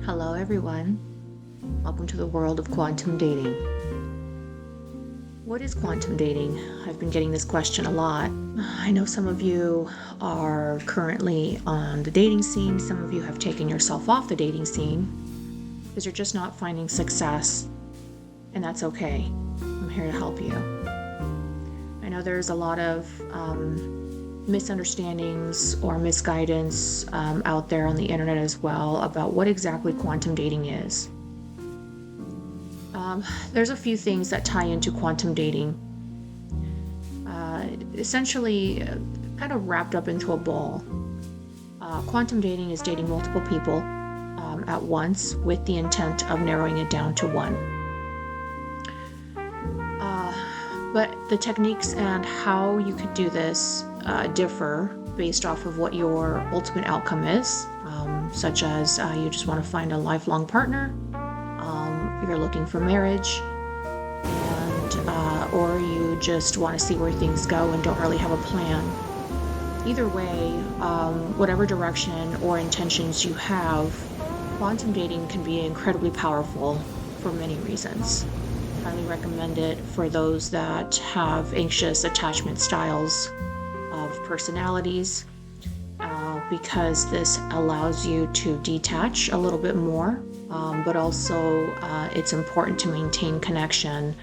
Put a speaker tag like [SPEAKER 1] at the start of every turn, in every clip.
[SPEAKER 1] Hello, everyone. Welcome to the world of quantum dating. What is quantum dating? I've been getting this question a lot. I know some of you are currently on the dating scene. Some of you have taken yourself off the dating scene because you're just not finding success, and that's okay. I'm here to help you. I know there's a lot of misunderstandings or misguidance out there on the internet as well about what exactly quantum dating is. There's a few things that tie into quantum dating. Essentially, kind of wrapped up into a ball. Quantum dating is dating multiple people at once with the intent of narrowing it down to one. But the techniques and how you could do this differ based off of what your ultimate outcome is, such as you just want to find a lifelong partner, you're looking for marriage, and or you just want to see where things go and don't really have a plan. Either way, whatever direction or intentions you have, quantum dating can be incredibly powerful for many reasons. I highly recommend it for those that have anxious attachment styles of personalities, because this allows you to detach a little bit more, but also it's important to maintain connection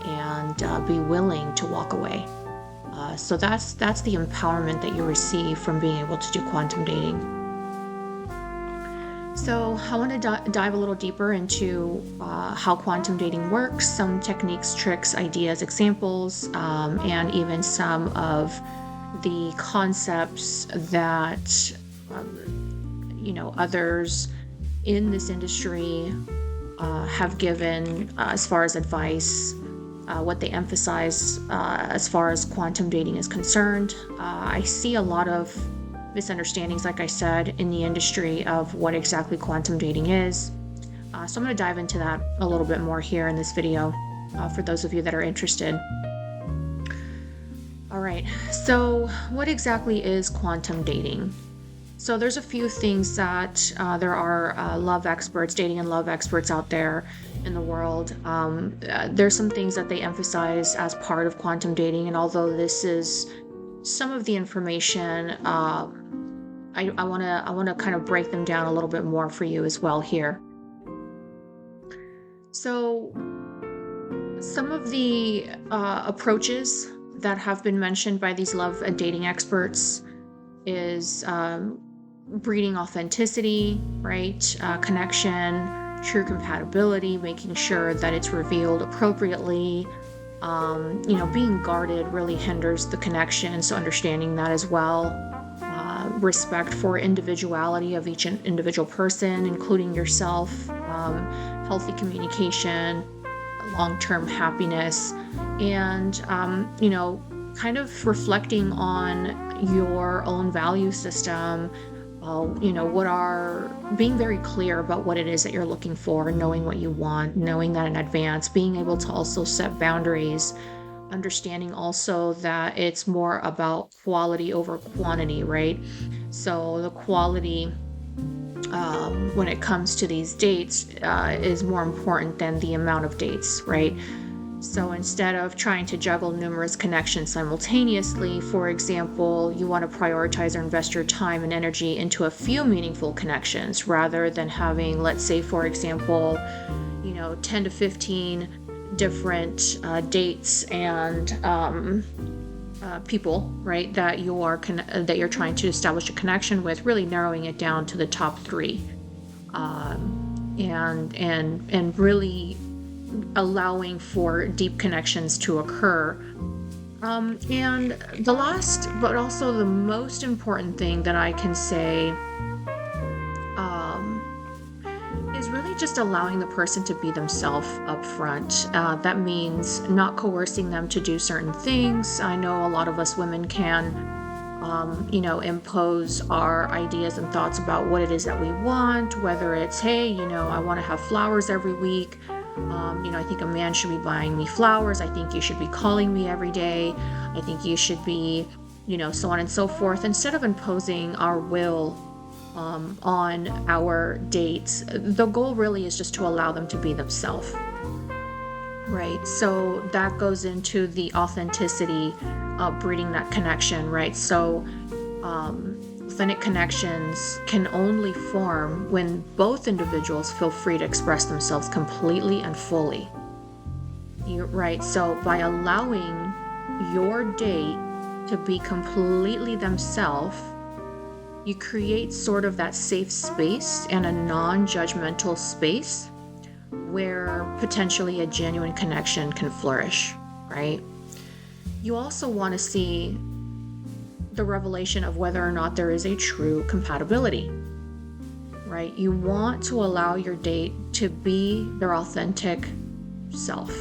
[SPEAKER 1] and be willing to walk away. So that's the empowerment that you receive from being able to do quantum dating. So I want to dive a little deeper into how quantum dating works, some techniques, tricks, ideas, examples, and even some of the concepts that others in this industry have given as far as advice, what they emphasize as far as quantum dating is concerned. I see a lot of misunderstandings, like I said, in the industry of what exactly quantum dating is. So I'm going to dive into that a little bit more here in this video for those of you that are interested. All right, so what exactly is quantum dating? So there's a few things that there are love experts, dating and love experts out there in the world. There's some things that they emphasize as part of quantum dating, and although this is some of the information, I want to kind of break them down a little bit more for you as well here. So some of the approaches that have been mentioned by these love and dating experts is breeding authenticity, right? Connection, true compatibility, making sure that it's revealed appropriately. Being guarded really hinders the connection, so understanding that as well. Respect for individuality of each individual person, including yourself. Healthy communication, long-term happiness, and kind of reflecting on your own value system. Being very clear about what it is that you're looking for, knowing what you want, knowing that in advance, being able to also set boundaries, understanding also that it's more about quality over quantity, right? So the quality when it comes to these dates is more important than the amount of dates, right? So instead of trying to juggle numerous connections simultaneously, for example, you want to prioritize or invest your time and energy into a few meaningful connections rather than having, let's say, for example, 10 to 15 different dates and people, right, that you're trying to establish a connection with, really narrowing it down to the top 3, and really allowing for deep connections to occur. And the last, but also the most important thing that I can say is really just allowing the person to be themselves up front. That means not coercing them to do certain things. I know a lot of us women can impose our ideas and thoughts about what it is that we want, whether it's, hey, I want to have flowers every week. I think a man should be buying me flowers. I think you should be calling me every day. I think you should be, so on and so forth. Instead of imposing our will on our dates. The goal really is just to allow them to be themselves, right? So that goes into the authenticity of breeding that connection, right? So authentic connections can only form when both individuals feel free to express themselves completely and fully. Right? So by allowing your date to be completely themselves, you create sort of that safe space and a non-judgmental space where potentially a genuine connection can flourish, right? You also want to see the revelation of whether or not there is a true compatibility, right? You want to allow your date to be their authentic self.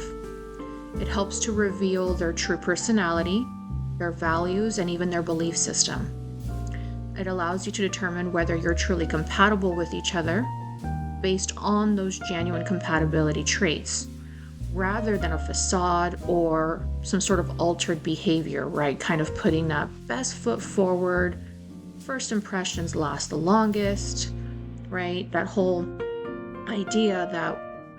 [SPEAKER 1] It helps to reveal their true personality, their values, and even their belief system. It allows you to determine whether you're truly compatible with each other based on those genuine compatibility traits, rather than a facade or some sort of altered behavior, right? Kind of putting that best foot forward. First impressions last the longest, right? That whole idea that,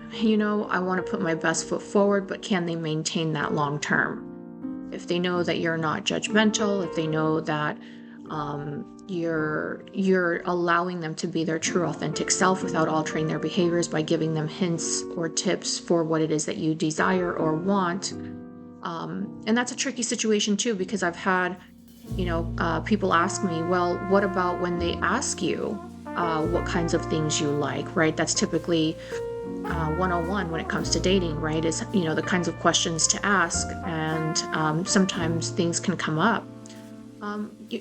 [SPEAKER 1] I want to put my best foot forward, but can they maintain that long term? If they know that you're not judgmental, if they know that you're allowing them to be their true authentic self without altering their behaviors by giving them hints or tips for what it is that you desire or want. And that's a tricky situation too, because I've had, people ask me, well, what about when they ask you what kinds of things you like, right? That's typically 101 when it comes to dating, right? Is, the kinds of questions to ask. And sometimes things can come up.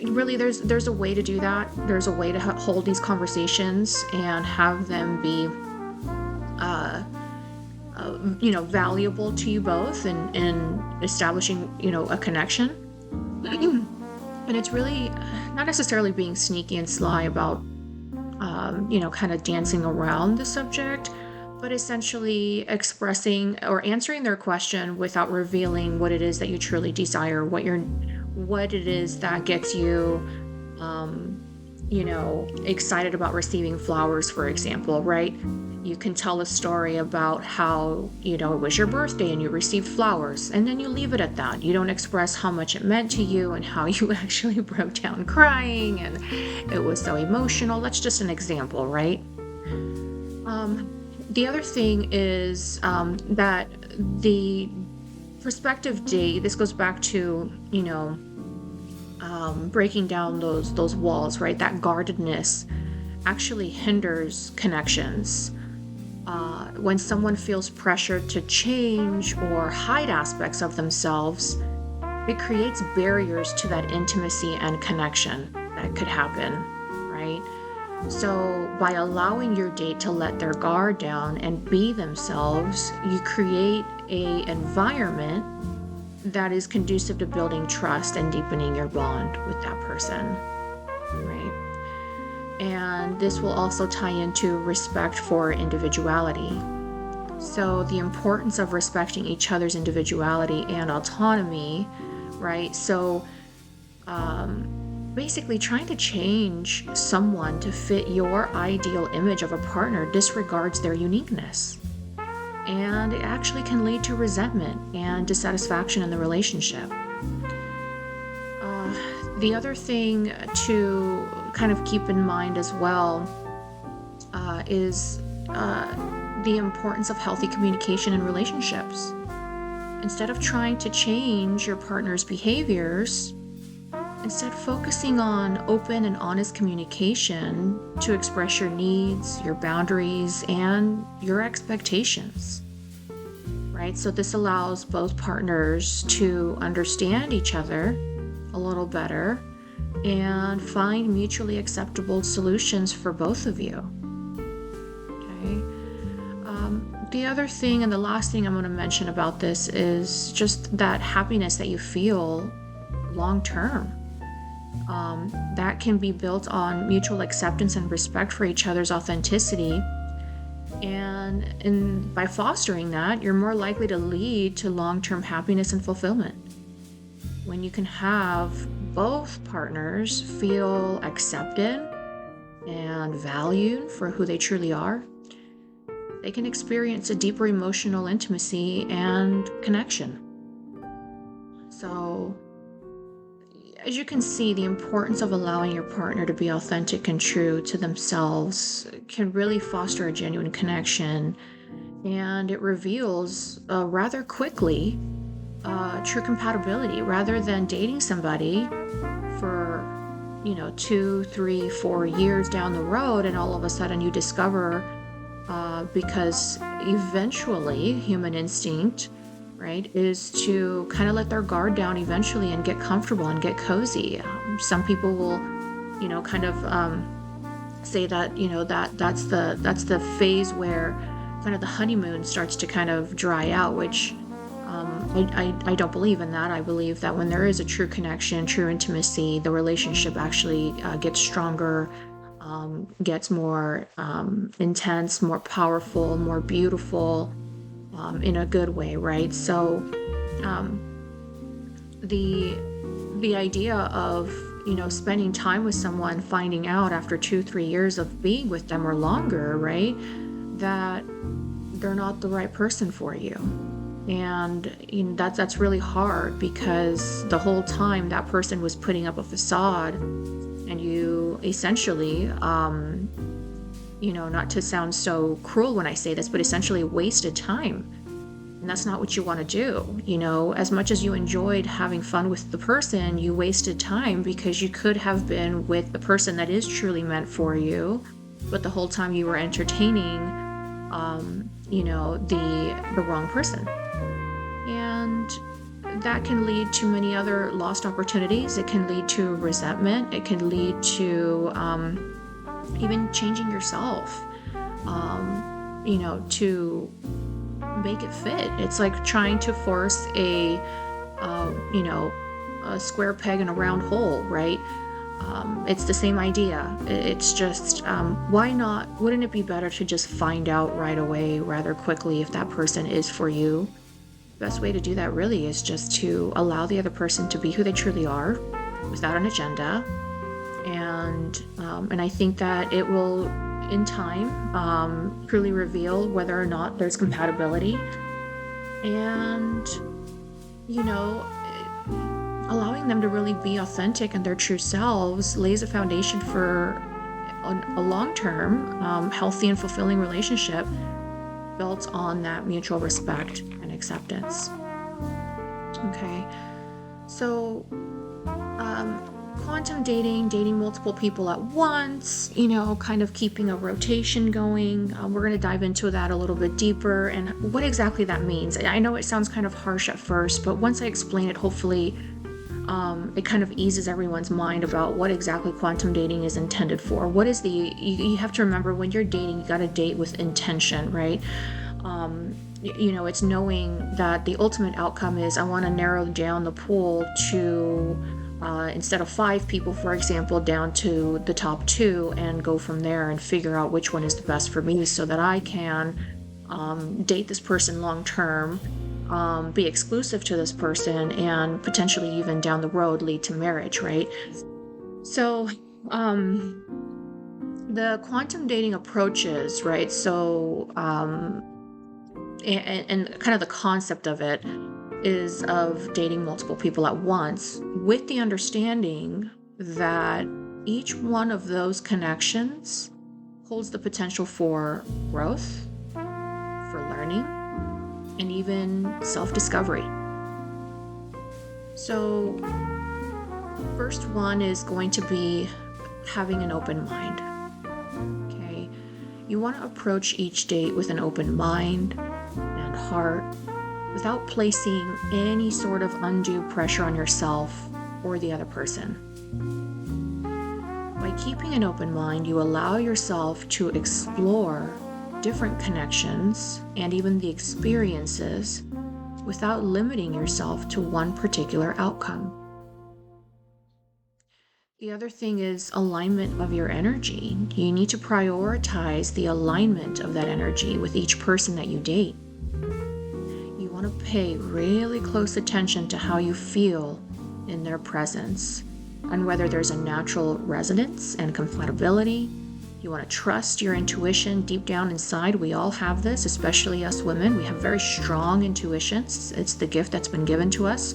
[SPEAKER 1] Really, there's a way to do that. There's a way to hold these conversations and have them be, valuable to you both in establishing, a connection. And it's really not necessarily being sneaky and sly about, kind of dancing around the subject, but essentially expressing or answering their question without revealing what it is that you truly desire, what it is that gets you, excited about receiving flowers, for example, right? You can tell a story about how, it was your birthday and you received flowers, and then you leave it at that. You don't express how much it meant to you and how you actually broke down crying and it was so emotional. That's just an example, right? The other thing is that the prospective date, this goes back to, breaking down those walls, right? That guardedness actually hinders connections. When someone feels pressured to change or hide aspects of themselves, it creates barriers to that intimacy and connection that could happen, right? So by allowing your date to let their guard down and be themselves, you create an environment that is conducive to building trust and deepening your bond with that person, right? And this will also tie into respect for individuality. So the importance of respecting each other's individuality and autonomy, right? So basically trying to change someone to fit your ideal image of a partner disregards their uniqueness. And it actually can lead to resentment and dissatisfaction in the relationship. The other thing to kind of keep in mind as well is the importance of healthy communication in relationships. Instead of trying to change your partner's behaviors, instead focusing on open and honest communication to express your needs, your boundaries, and your expectations, right? So this allows both partners to understand each other a little better and find mutually acceptable solutions for both of you, okay? The other thing and the last thing I'm going to mention about this is just that happiness that you feel long term. That can be built on mutual acceptance and respect for each other's authenticity. And by fostering that, you're more likely to lead to long-term happiness and fulfillment. When you can have both partners feel accepted, and valued for who they truly are, they can experience a deeper emotional intimacy and connection. So, as you can see, the importance of allowing your partner to be authentic and true to themselves can really foster a genuine connection, and it reveals rather quickly true compatibility rather than dating somebody for 2, 3, 4 years down the road, and all of a sudden you discover, because eventually human instinct, right, is to kind of let their guard down eventually and get comfortable and get cozy. Some people will, kind of say that, that's the phase where kind of the honeymoon starts to kind of dry out, which I don't believe in that. I believe that when there is a true connection, true intimacy, the relationship actually gets stronger, gets more intense, more powerful, more beautiful, in a good way, right? So the idea of spending time with someone, finding out after 2, 3 years of being with them or longer, right, that they're not the right person for you. And that's really hard, because the whole time that person was putting up a facade, and you essentially, not to sound so cruel when I say this, but essentially wasted time. And that's not what you want to do. As much as you enjoyed having fun with the person, you wasted time, because you could have been with the person that is truly meant for you, but the whole time you were entertaining, the wrong person. And that can lead to many other lost opportunities. It can lead to resentment. It can lead to even changing yourself, to make it fit. It's like trying to force a square peg in a round hole, right? It's the same idea. It's just, why not? Wouldn't it be better to just find out right away, rather quickly, if that person is for you? Best way to do that really is just to allow the other person to be who they truly are, without an agenda. And I think that it will, in time, truly reveal whether or not there's compatibility. And allowing them to really be authentic and their true selves lays a foundation for a long-term, healthy and fulfilling relationship built on that mutual respect and acceptance. Okay, so quantum dating multiple people at once, kind of keeping a rotation going. We're going to dive into that a little bit deeper and what exactly that means. I know it sounds kind of harsh at first, but once I explain it, hopefully it kind of eases everyone's mind about what exactly quantum dating is intended for. What is you have to remember, when you're dating, you got to date with intention, right? It's knowing that the ultimate outcome is, I want to narrow down the pool to, instead of 5 people, for example, down to the top 2, and go from there and figure out which one is the best for me, so that I can date this person long term, be exclusive to this person, and potentially even down the road lead to marriage, right? So the quantum dating approaches, right? So and kind of the concept of it is of dating multiple people at once, with the understanding that each one of those connections holds the potential for growth, for learning, and even self-discovery. So, first one is going to be having an open mind. Okay, you want to approach each date with an open mind and heart, without placing any sort of undue pressure on yourself or the other person. By keeping an open mind, you allow yourself to explore different connections and even the experiences without limiting yourself to one particular outcome. The other thing is alignment of your energy. You need to prioritize the alignment of that energy with each person that you date. You want to pay really close attention to how you feel in their presence, and whether there's a natural resonance and compatibility, You want to trust your intuition deep down inside. We all have this, especially us women. We have very strong intuitions. It's the gift that's been given to us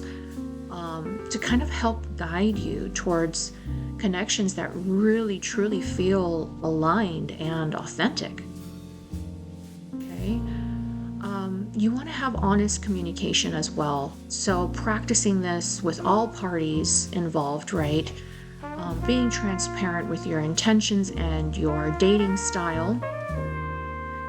[SPEAKER 1] to kind of help guide you towards connections that really, truly feel aligned and authentic. Okay. You want to have honest communication as well. So practicing this with all parties involved, right? Being transparent with your intentions and your dating style,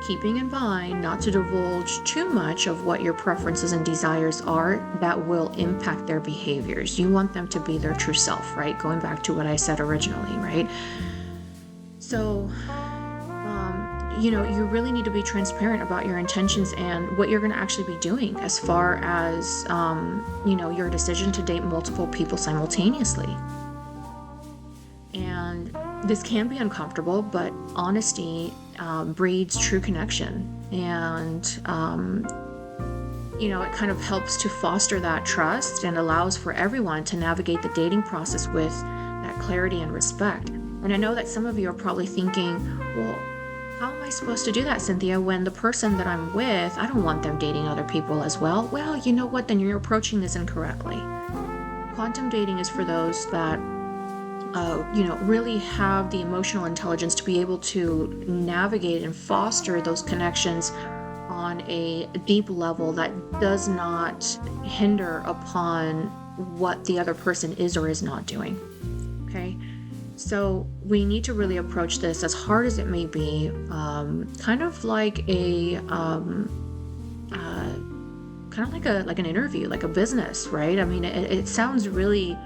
[SPEAKER 1] keeping in mind not to divulge too much of what your preferences and desires are that will impact their behaviors. You want them to be their true self, right? Going back to what I said originally, right? So, you really need to be transparent about your intentions and what you're going to actually be doing as far as, your decision to date multiple people simultaneously. And this can be uncomfortable, but honesty breeds true connection. And, it kind of helps to foster that trust and allows for everyone to navigate the dating process with that clarity and respect. And I know that some of you are probably thinking, well, how am I supposed to do that, Cynthia, when the person that I'm with, I don't want them dating other people as well? Well, you know what? Then you're approaching this incorrectly. Quantum dating is for those that really have the emotional intelligence to be able to navigate and foster those connections on a deep level that does not hinder upon what the other person is or is not doing. Okay. So we need to really approach this, as hard as it may be, kind of like an interview, like a business, right? I mean, it sounds really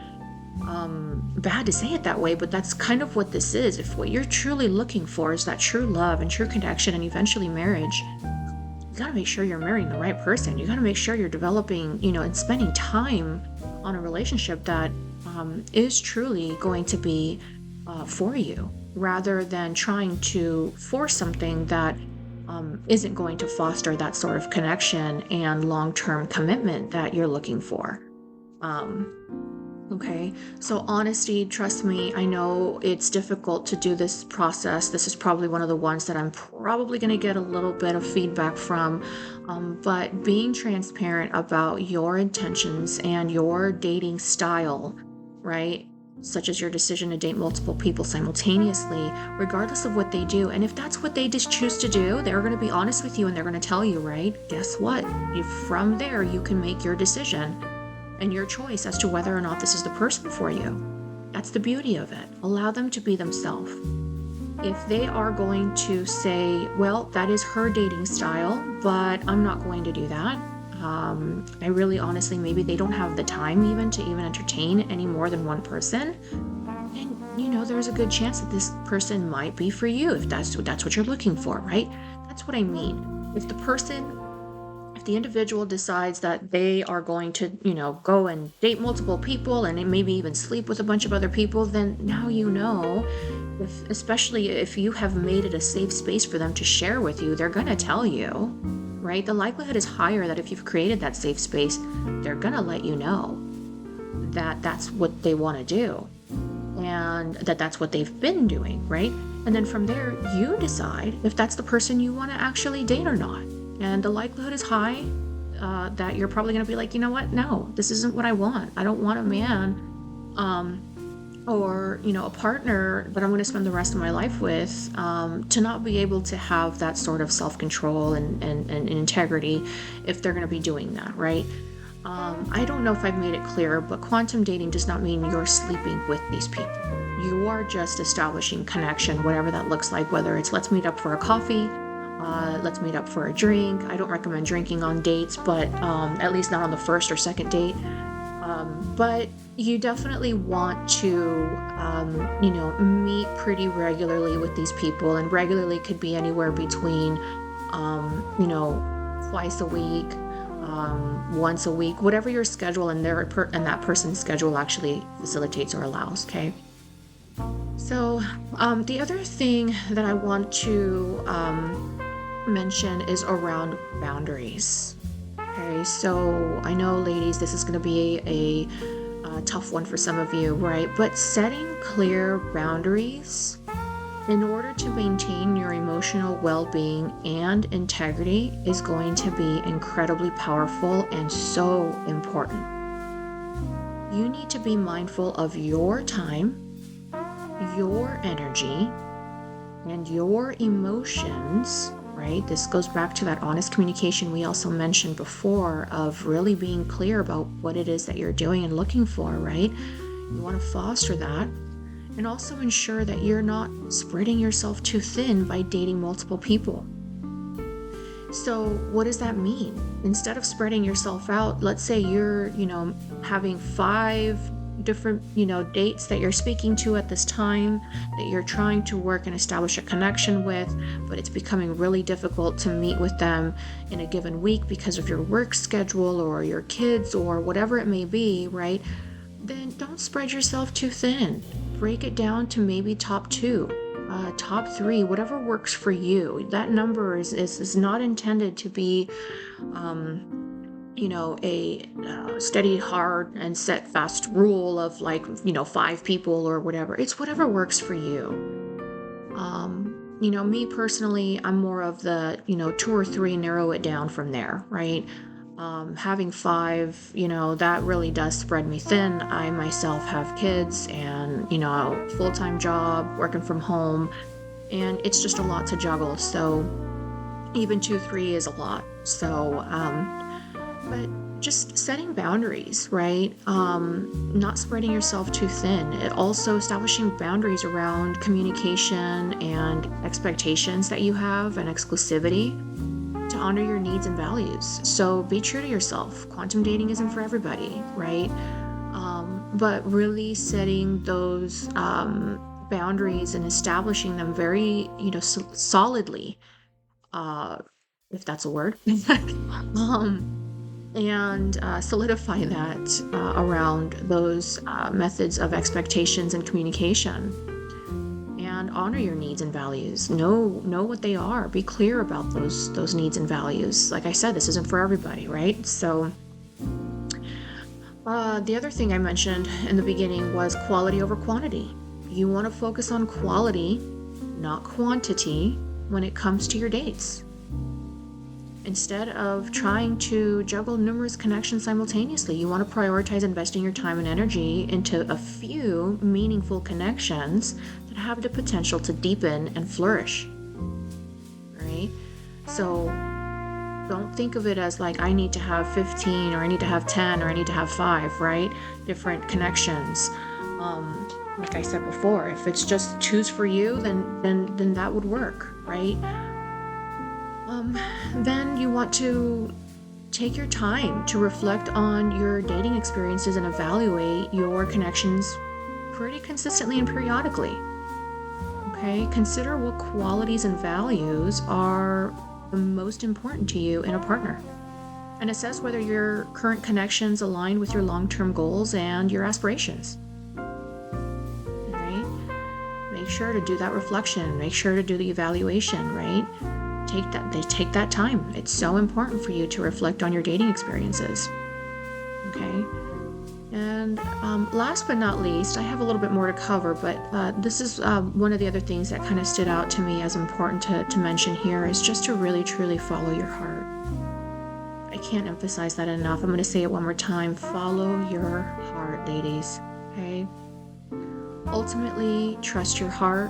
[SPEAKER 1] bad to say it that way, but that's kind of what this is. If what you're truly looking for is that true love and true connection and eventually marriage, you got to make sure you're marrying the right person. You got to make sure you're developing, and spending time on a relationship that is truly going to be for you, rather than trying to force something that isn't going to foster that sort of connection and long-term commitment that you're looking for. Okay, so honesty, trust me, I know it's difficult to do this process. This is probably one of the ones that I'm probably going to get a little bit of feedback from, but being transparent about your intentions and your dating style, right? Such as your decision to date multiple people simultaneously, regardless of what they do. And if that's what they just choose to do, they're going to be honest with you and they're going to tell you, right? Guess what? From there, you can make your decision and your choice as to whether or not this is the person for you. That's the beauty of it. Allow them to be themselves. If they are going to say, well, that is her dating style, but I'm not going to do that. I really honestly, maybe they don't have the time even to entertain any more than one person. And there's a good chance that this person might be for you if that's what you're looking for, right? That's what I mean. If the individual decides that they are going to, go and date multiple people and maybe even sleep with a bunch of other people, then now especially if you have made it a safe space for them to share with you, they're going to tell you, right? The likelihood is higher that if you've created that safe space, they're going to let you know that that's what they want to do and that's what they've been doing, right? And then from there, you decide if that's the person you want to actually date or not. And the likelihood is high that you're probably going to be like, you know what? No, this isn't what I want. I don't want a man or a partner that I'm going to spend the rest of my life with to not be able to have that sort of self-control and integrity if they're going to be doing that, right? I don't know if I've made it clear, but quantum dating does not mean you're sleeping with these people. You are just establishing connection, whatever that looks like, whether it's let's meet up for a coffee, let's meet up for a drink. I don't recommend drinking on dates, but at least not on the first or second date. But you definitely want to, meet pretty regularly with these people, and regularly could be anywhere between, twice a week, once a week, whatever your schedule and that person's schedule actually facilitates or allows. Okay. So the other thing that I want to mention is around boundaries. Okay, so I know, ladies, this is going to be a tough one for some of you, right? But setting clear boundaries in order to maintain your emotional well-being and integrity is going to be incredibly powerful and so important. You need to be mindful of your time, your energy, and your emotions, right? This goes back to that honest communication we also mentioned before, of really being clear about what it is that you're doing and looking for, right? You want to foster that. And also ensure that you're not spreading yourself too thin by dating multiple people. So what does that mean? Instead of spreading yourself out, let's say you're, having 5 different, dates that you're speaking to at this time, that you're trying to work and establish a connection with, but it's becoming really difficult to meet with them in a given week because of your work schedule or your kids or whatever it may be, right? Then don't spread yourself too thin. Break it down to maybe top 2, top 3, whatever works for you. That number is not intended to be, a steady, hard, and set fast rule of 5 people or whatever. It's whatever works for you. Me personally, I'm more of the, 2 or 3, narrow it down from there, right? Having 5, that really does spread me thin. I myself have kids and, full-time job, working from home, and it's just a lot to juggle. So even 2, 3 is a lot. So, but just setting boundaries, right? Not spreading yourself too thin. It also establishing boundaries around communication and expectations that you have and exclusivity, to honor your needs and values. So be true to yourself. Quantum dating isn't for everybody, right? But really setting those boundaries and establishing them very, solidly, if that's a word, and solidify that around those methods of expectations and communication. And honor your needs and values. Know what they are. Be clear about those needs and values. Like I said, this isn't for everybody, right? So the other thing I mentioned in the beginning was quality over quantity. You want to focus on quality, not quantity, when it comes to your dates. Instead of trying to juggle numerous connections simultaneously, you want to prioritize investing your time and energy into a few meaningful connections that have the potential to deepen and flourish, right? So don't think of it as like, I need to have 15 or I need to have 10 or I need to have 5, right? Different connections. Like I said before, if it's just choose for you, then that would work, right? Then you want to take your time to reflect on your dating experiences and evaluate your connections pretty consistently and periodically. Okay, consider what qualities and values are the most important to you in a partner, and assess whether your current connections align with your long-term goals and your aspirations. Right? Make sure to do that reflection. Make sure to do the evaluation, right? Take that time. It's so important for you to reflect on your dating experiences. Okay. And last but not least, I have a little bit more to cover, but this is one of the other things that kind of stood out to me as important to mention here, is just to really truly follow your heart. I can't emphasize that enough. I'm going to say it one more time. Follow your heart, ladies. Okay. Ultimately, trust your heart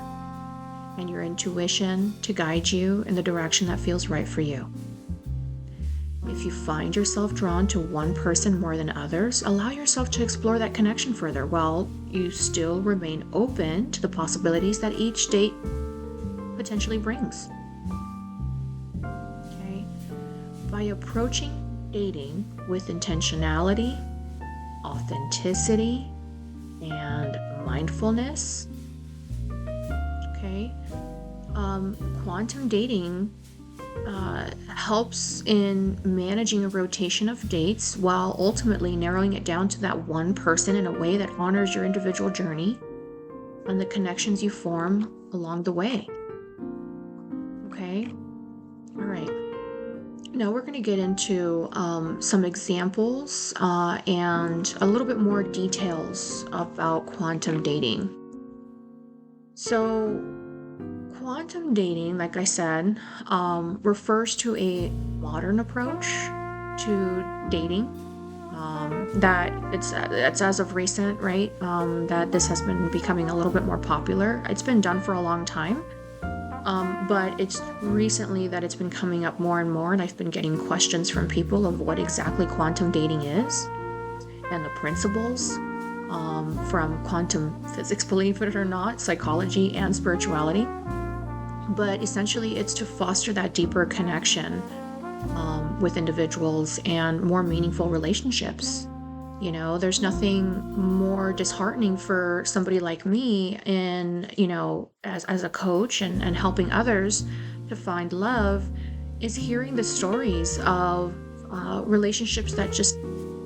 [SPEAKER 1] and your intuition to guide you in the direction that feels right for you. If you find yourself drawn to one person more than others, allow yourself to explore that connection further while you still remain open to the possibilities that each date potentially brings. Okay? By approaching dating with intentionality, authenticity, and mindfulness, okay, quantum dating helps in managing a rotation of dates while ultimately narrowing it down to that one person in a way that honors your individual journey and the connections you form along the way. Okay? All right. Now we're going to get into some examples and a little bit more details about quantum dating. So Quantum dating, like I said, refers to a modern approach to dating. That it's as of recent, right? That this has been becoming a little bit more popular. It's been done for a long time, but it's recently that it's been coming up more and more, and I've been getting questions from people of what exactly quantum dating is and the principles from quantum physics, believe it or not, psychology, and spirituality. But essentially, it's to foster that deeper connection with individuals and more meaningful relationships. There's nothing more disheartening for somebody like me as a coach and helping others to find love is hearing the stories of relationships that just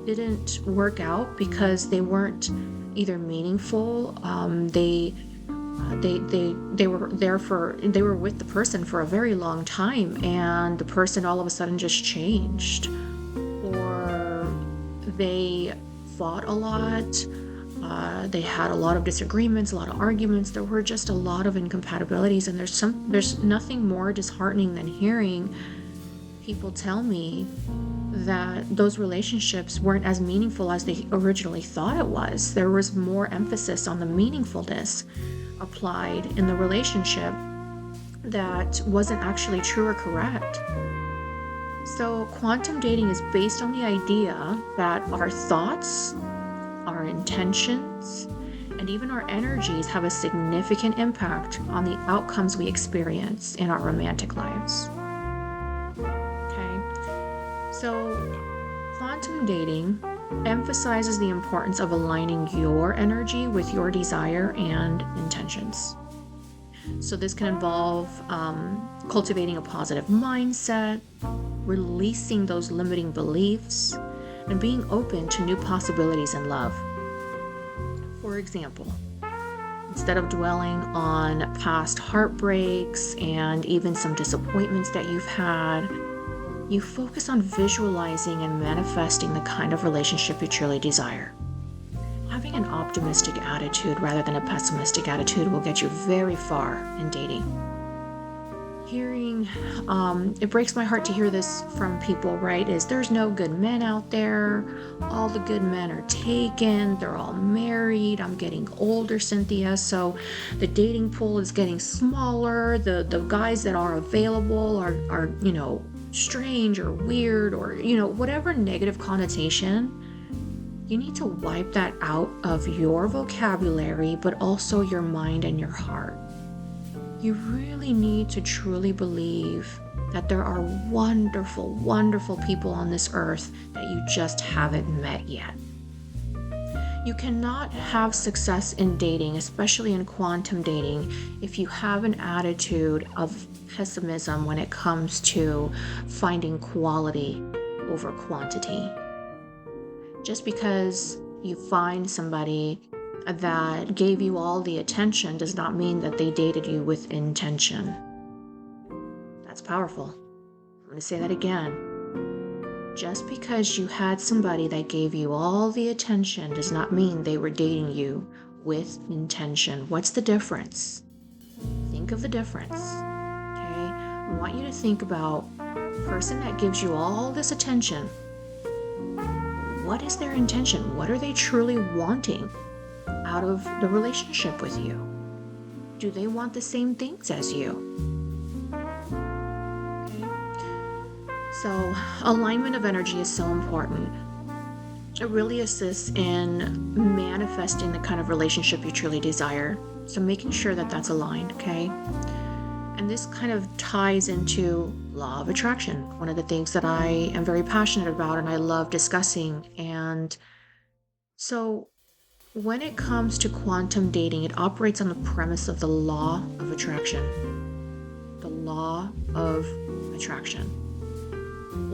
[SPEAKER 1] didn't work out because they weren't either meaningful. They were with the person for a very long time, and the person all of a sudden just changed, or they fought a lot. They had a lot of disagreements, a lot of arguments. There were just a lot of incompatibilities, and there's nothing more disheartening than hearing people tell me that those relationships weren't as meaningful as they originally thought it was. There was more emphasis on the meaningfulness applied in the relationship that wasn't actually true or correct. So quantum dating is based on the idea that our thoughts, our intentions, and even our energies have a significant impact on the outcomes we experience in our romantic lives. So, quantum dating emphasizes the importance of aligning your energy with your desire and intentions. So, this can involve cultivating a positive mindset, releasing those limiting beliefs, and being open to new possibilities in love. For example, instead of dwelling on past heartbreaks and even some disappointments that you've had, you focus on visualizing and manifesting the kind of relationship you truly desire. Having an optimistic attitude rather than a pessimistic attitude will get you very far in dating. It breaks my heart to hear this from people, right? There's no good men out there. All the good men are taken. They're all married. I'm getting older, Cynthia, so the dating pool is getting smaller. The guys that are available are strange or weird or whatever negative connotation. You need to wipe that out of your vocabulary, but also your mind and your heart. You really need to truly believe that there are wonderful, wonderful people on this earth that you just haven't met yet. You cannot have success in dating, especially in quantum dating, if you have an attitude of pessimism when it comes to finding quality over quantity. Just because you find somebody that gave you all the attention does not mean that they dated you with intention. That's powerful. I'm going to say that again. Just because you had somebody that gave you all the attention does not mean they were dating you with intention. What's the difference? Think of the difference. Okay? I want you to think about the person that gives you all this attention. What is their intention? What are they truly wanting out of the relationship with you? Do they want the same things as you? Okay. So, alignment of energy is so important. It really assists in manifesting the kind of relationship you truly desire. So making sure that that's aligned, okay? And this kind of ties into law of attraction, one of the things that I am very passionate about and I love discussing. And so when it comes to quantum dating, it operates on the premise of the law of attraction. The law of attraction.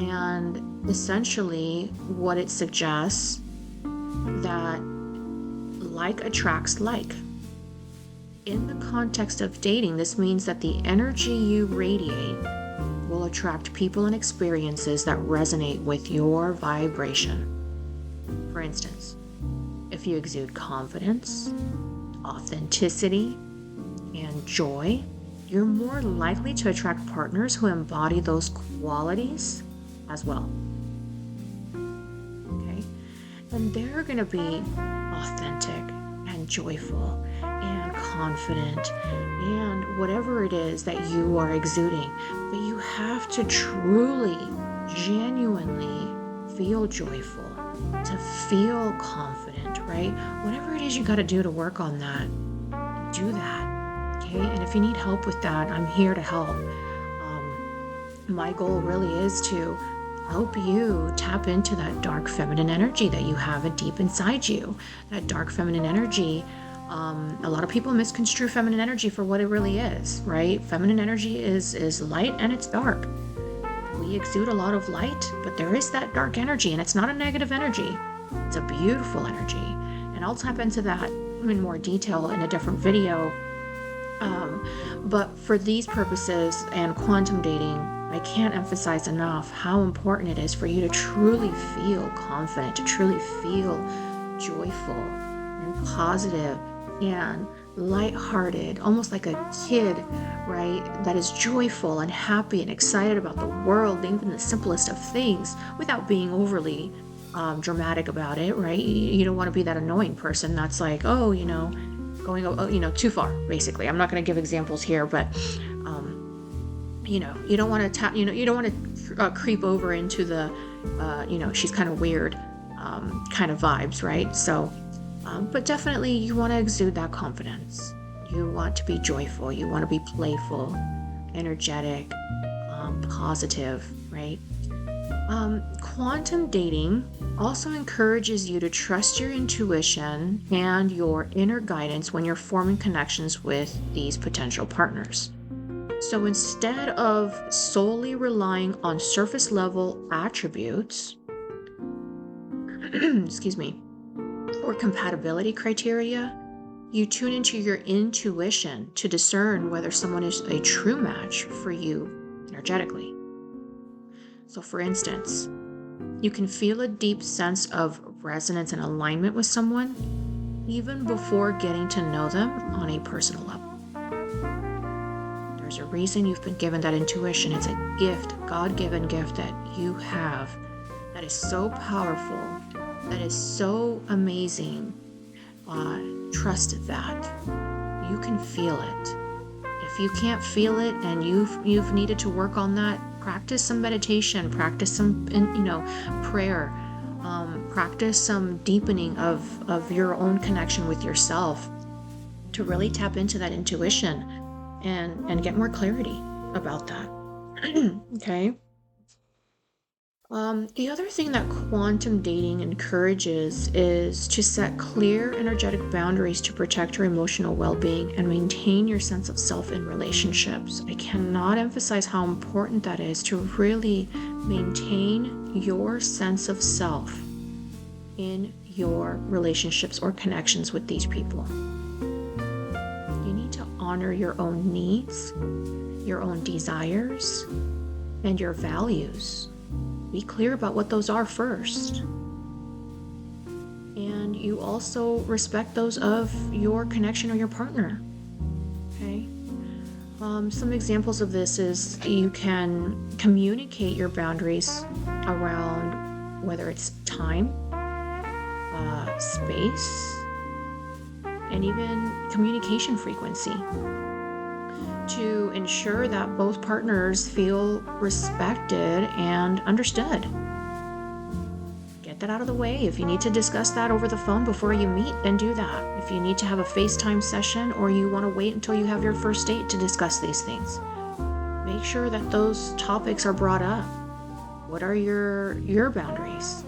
[SPEAKER 1] And essentially what it suggests that like attracts like. In the context of dating, this means that the energy you radiate will attract people and experiences that resonate with your vibration. For instance, if you exude confidence, authenticity, and joy, you're more likely to attract partners who embody those qualities as well. Okay? And they're going to be authentic and joyful and confident and whatever it is that you are exuding. But you have to truly, genuinely feel joyful, to feel confident, right? Whatever it is you got to do to work on that, do that. Okay? And if you need help with that, I'm here to help. My goal really is to help you tap into that dark feminine energy that you have deep inside you. That dark feminine energy, a lot of people misconstrue feminine energy for what it really is, right? Feminine energy is light and it's dark. We exude a lot of light, but there is that dark energy, and it's not a negative energy. It's a beautiful energy. And I'll tap into that in more detail in a different video. But for these purposes and quantum dating, I can't emphasize enough how important it is for you to truly feel confident, to truly feel joyful and positive and lighthearted, almost like a kid, right? That is joyful and happy and excited about the world, even the simplest of things, without being overly dramatic about it, right? You don't want to be that annoying person that's like, oh, going, too far, basically. I'm not going to give examples here, but you don't want to you don't want to creep over into the she's kind of weird kind of vibes, right? So but definitely you want to exude that confidence. You want to be joyful, you want to be playful, energetic, positive, right? Quantum dating also encourages you to trust your intuition and your inner guidance when you're forming connections with these potential partners. So instead of solely relying on surface level attributes, excuse me, or compatibility criteria, you tune into your intuition to discern whether someone is a true match for you energetically. So for instance, you can feel a deep sense of resonance and alignment with someone even before getting to know them on a personal level. There's a reason you've been given that intuition. It's a gift, God-given gift that you have that is so powerful, that is so amazing. Trust that. You can feel it. If you can't feel it and you've needed to work on that, practice some meditation, practice some prayer, practice some deepening of your own connection with yourself to really tap into that intuition and get more clarity about that. Okay. The other thing that quantum dating encourages is to set clear energetic boundaries to protect your emotional well-being and maintain your sense of self in relationships. I cannot emphasize how important that is, to really maintain your sense of self in your relationships or connections with these people. You need to honor your own needs, your own desires, and your values. Be clear about what those are first. And you also respect those of your connection or your partner. Okay? Some examples of this is you can communicate your boundaries around whether it's time, space, and even communication frequency, to ensure that both partners feel respected and understood. Get that out of the way. If you need to discuss that over the phone before you meet, then do that. If you need to have a FaceTime session or you want to wait until you have your first date to discuss these things, make sure that those topics are brought up. What are your boundaries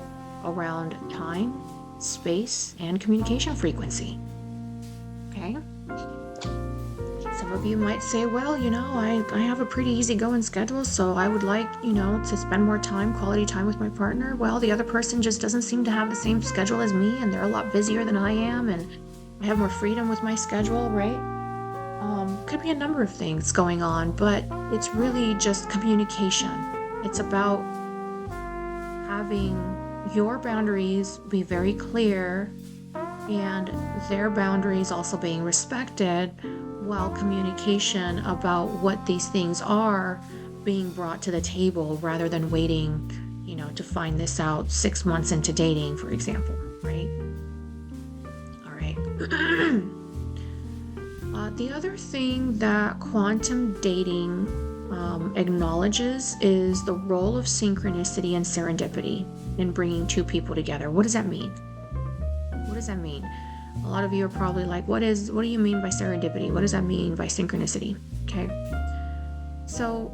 [SPEAKER 1] around time, space, and communication frequency? Okay? Some of you might say, well, I have a pretty easygoing schedule, so I would like, to spend more time, quality time with my partner. Well, the other person just doesn't seem to have the same schedule as me, and they're a lot busier than I am, and I have more freedom with my schedule, right? Could be a number of things going on, but it's really just communication. It's about having your boundaries be very clear and their boundaries also being respected while communication about what these things are being brought to the table rather than waiting, to find this out 6 months into dating, for example, right? All right. The other thing that quantum dating acknowledges is the role of synchronicity and serendipity in bringing two people together. What does that mean? What does that mean? A lot of you are probably like, what do you mean by serendipity? What does that mean by synchronicity? Okay. So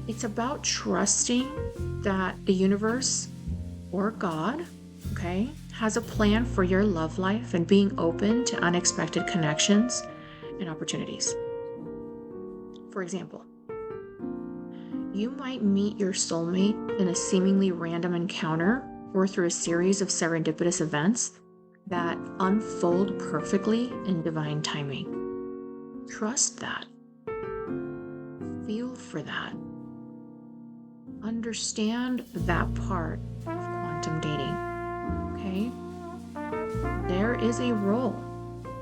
[SPEAKER 1] it's about trusting that the universe or God, okay, has a plan for your love life and being open to unexpected connections and opportunities. For example, you might meet your soulmate in a seemingly random encounter or through a series of serendipitous events that unfold perfectly in divine timing. Trust that. Feel for that. Understand that part of quantum dating, okay? There is a role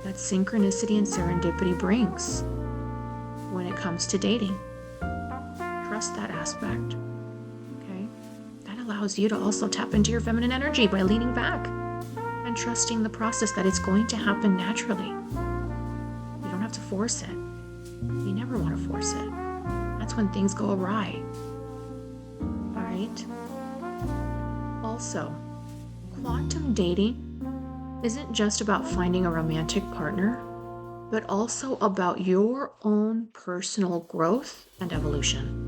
[SPEAKER 1] that synchronicity and serendipity brings when it comes to dating. Trust that aspect, okay? That allows you to also tap into your feminine energy by leaning back and trusting the process that it's going to happen naturally. You don't have to force it. You never want to force it. That's when things go awry. All right? Also, quantum dating isn't just about finding a romantic partner, but also about your own personal growth and evolution.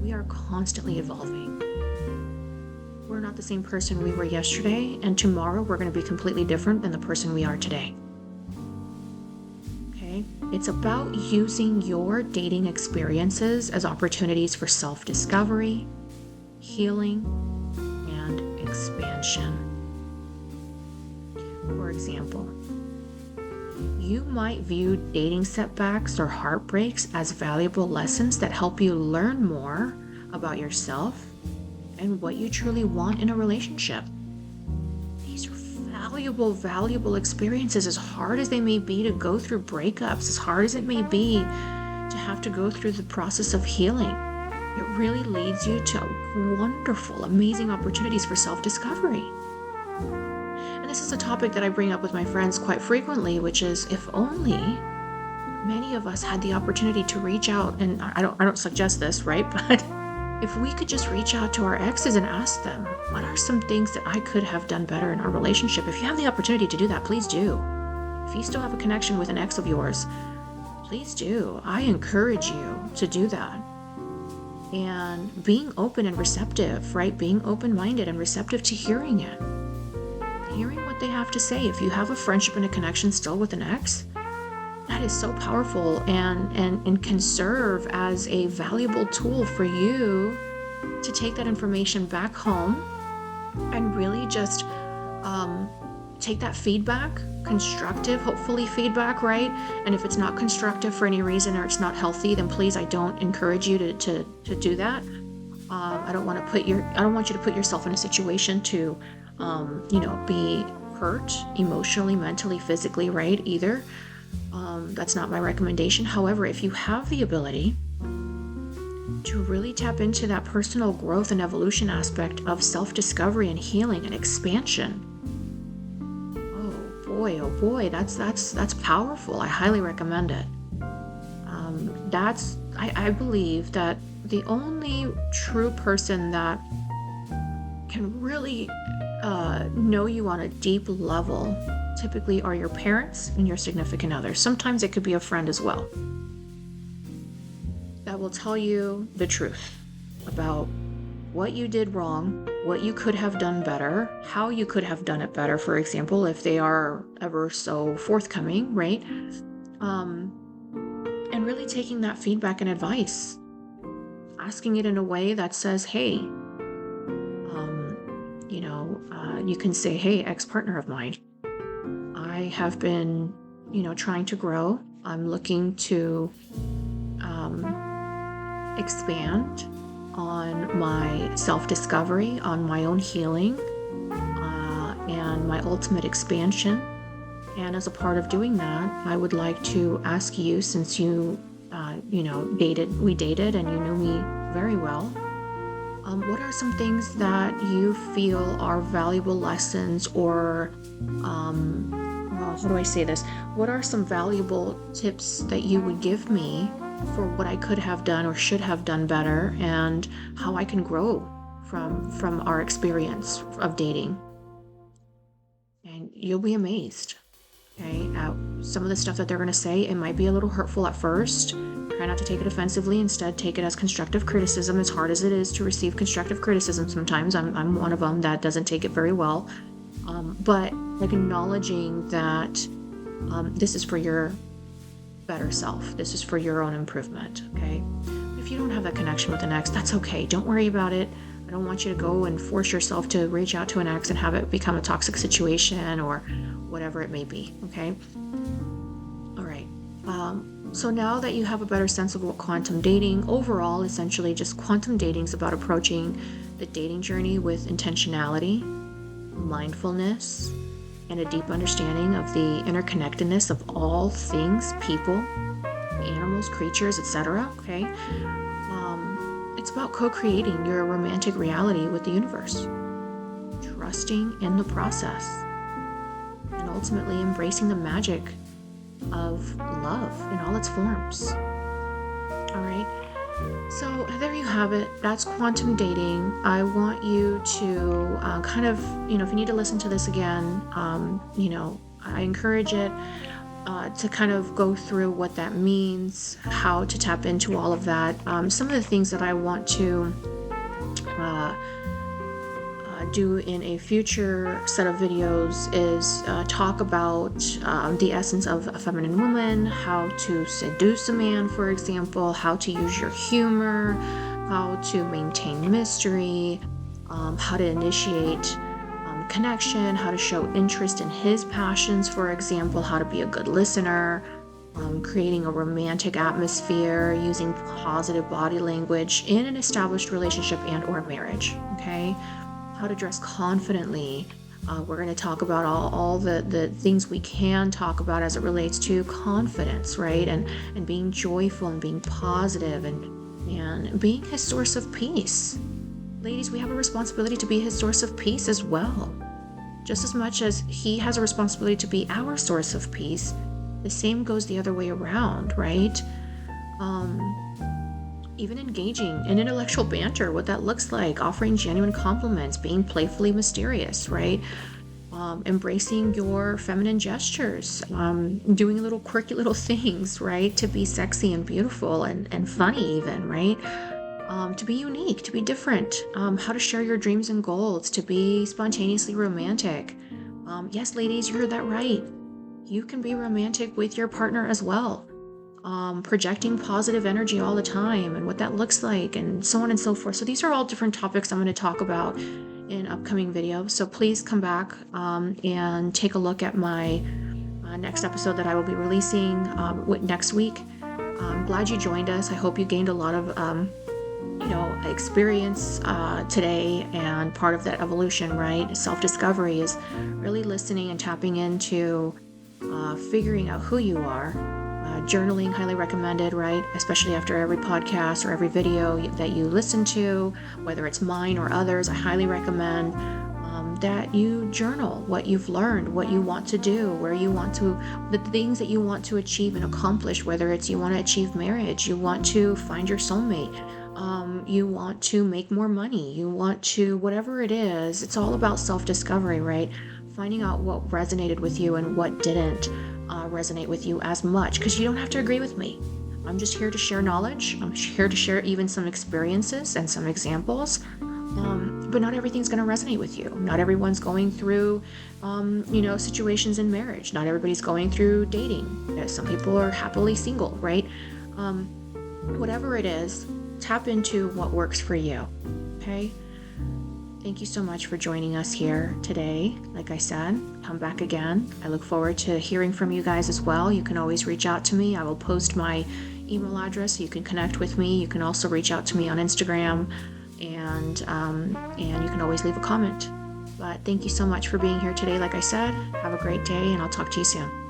[SPEAKER 1] We are constantly evolving. We're not the same person we were yesterday, and tomorrow we're going to be completely different than the person we are today. Okay? It's about using your dating experiences as opportunities for self-discovery, healing, and expansion. For example, you might view dating setbacks or heartbreaks as valuable lessons that help you learn more about yourself and what you truly want in a relationship. These are valuable experiences, as hard as they may be to go through breakups, as hard as it may be to have to go through the process of healing. It really leads you to wonderful, amazing opportunities for self-discovery. And this is a topic that I bring up with my friends quite frequently, which is, if only many of us had the opportunity to reach out, and I don't suggest this, right? But if we could just reach out to our exes and ask them, what are some things that I could have done better in our relationship? If you have the opportunity to do that, please do. If you still have a connection with an ex of yours, please do. I encourage you to do that. And being open and receptive, right? Being open-minded and receptive to hearing it. Hearing what they have to say. If you have a friendship and a connection still with an ex, that is so powerful and can serve as a valuable tool for you to take that information back home and really just take that feedback, constructive, hopefully feedback, right? And if it's not constructive for any reason or it's not healthy, then please, I don't encourage you to do that. I don't want you to put yourself in a situation to be hurt emotionally, mentally, physically, right? Either. That's not my recommendation. However, if you have the ability to really tap into that personal growth and evolution aspect of self-discovery and healing and expansion, oh boy, that's powerful. I highly recommend it. I believe that the only true person that can really know you on a deep level typically are your parents and your significant other. Sometimes it could be a friend as well, that will tell you the truth about what you did wrong, what you could have done better, how you could have done it better, for example, if they are ever so forthcoming, right? And really taking that feedback and advice, asking it in a way that says, hey, you can say, hey, ex-partner of mine, I have been, trying to grow. I'm looking to expand on my self-discovery, on my own healing, and my ultimate expansion. And as a part of doing that, I would like to ask you, since you, we dated and you knew me very well, what are some things that you feel are valuable lessons or, how do I say this? What are some valuable tips that you would give me for what I could have done or should have done better, and how I can grow from our experience of dating? And you'll be amazed. Okay, some of the stuff that they're going to say, it might be a little hurtful at first. Try not to take it offensively. Instead, take it as constructive criticism, as hard as it is to receive constructive criticism. Sometimes I'm one of them that doesn't take it very well. But acknowledging that this is for your better self. This is for your own improvement, okay? If you don't have that connection with an ex, that's okay. Don't worry about it. I don't want you to go and force yourself to reach out to an ex and have it become a toxic situation or whatever it may be, okay? All right. So now that you have a better sense of what quantum dating, overall, essentially just quantum dating is about approaching the dating journey with intentionality, mindfulness, and a deep understanding of the interconnectedness of all things, people, animals, creatures, etc. Okay, it's about co-creating your romantic reality with the universe, trusting in the process, and ultimately embracing the magic of love in all its forms. All right. So there you have it. That's quantum dating. I want you to kind of, if you need to listen to this again, I encourage it to kind of go through what that means, how to tap into all of that. Some of the things that I want to do in a future set of videos is talk about the essence of a feminine woman, how to seduce a man, for example, how to use your humor, how to maintain mystery, how to initiate connection, how to show interest in his passions, for example, how to be a good listener, creating a romantic atmosphere, using positive body language in an established relationship and or marriage, okay? How to dress confidently. We're going to talk about all the things we can talk about as it relates to confidence, right? And being joyful and being positive and being his source of peace. Ladies, we have a responsibility to be his source of peace as well. Just as much as he has a responsibility to be our source of peace, the same goes the other way around, right? Even engaging in intellectual banter, what that looks like, offering genuine compliments, being playfully mysterious, right? Embracing your feminine gestures, doing little quirky little things, right? To be sexy and beautiful and funny even, right? To be unique, to be different, how to share your dreams and goals, to be spontaneously romantic. Yes, ladies, you heard that right. You can be romantic with your partner as well. Projecting positive energy all the time and what that looks like and so on and so forth. So these are all different topics I'm going to talk about in upcoming videos. So please come back and take a look at my next episode that I will be releasing next week. I'm glad you joined us. I hope you gained a lot of experience today, and part of that evolution, right? Self-discovery is really listening and tapping into figuring out who you are. Journaling, highly recommended, right? Especially after every podcast or every video that you listen to, whether it's mine or others, I highly recommend that you journal what you've learned, what you want to do, where you want to, the things that you want to achieve and accomplish, whether it's you want to achieve marriage, you want to find your soulmate, you want to make more money, you want to, whatever it is, it's all about self-discovery, right? Finding out what resonated with you and what didn't resonate with you as much, because you don't have to agree with me. I'm just here to share knowledge. I'm here to share even some experiences and some examples. But not everything's going to resonate with you. Not everyone's going through, situations in marriage. Not everybody's going through dating. Some people are happily single, right? Whatever it is, tap into what works for you, okay? Thank you so much for joining us here today. Like I said, come back again. I look forward to hearing from you guys as well. You can always reach out to me. I will post my email address so you can connect with me. You can also reach out to me on Instagram, and you can always leave a comment. But thank you so much for being here today. Like I said, have a great day, and I'll talk to you soon.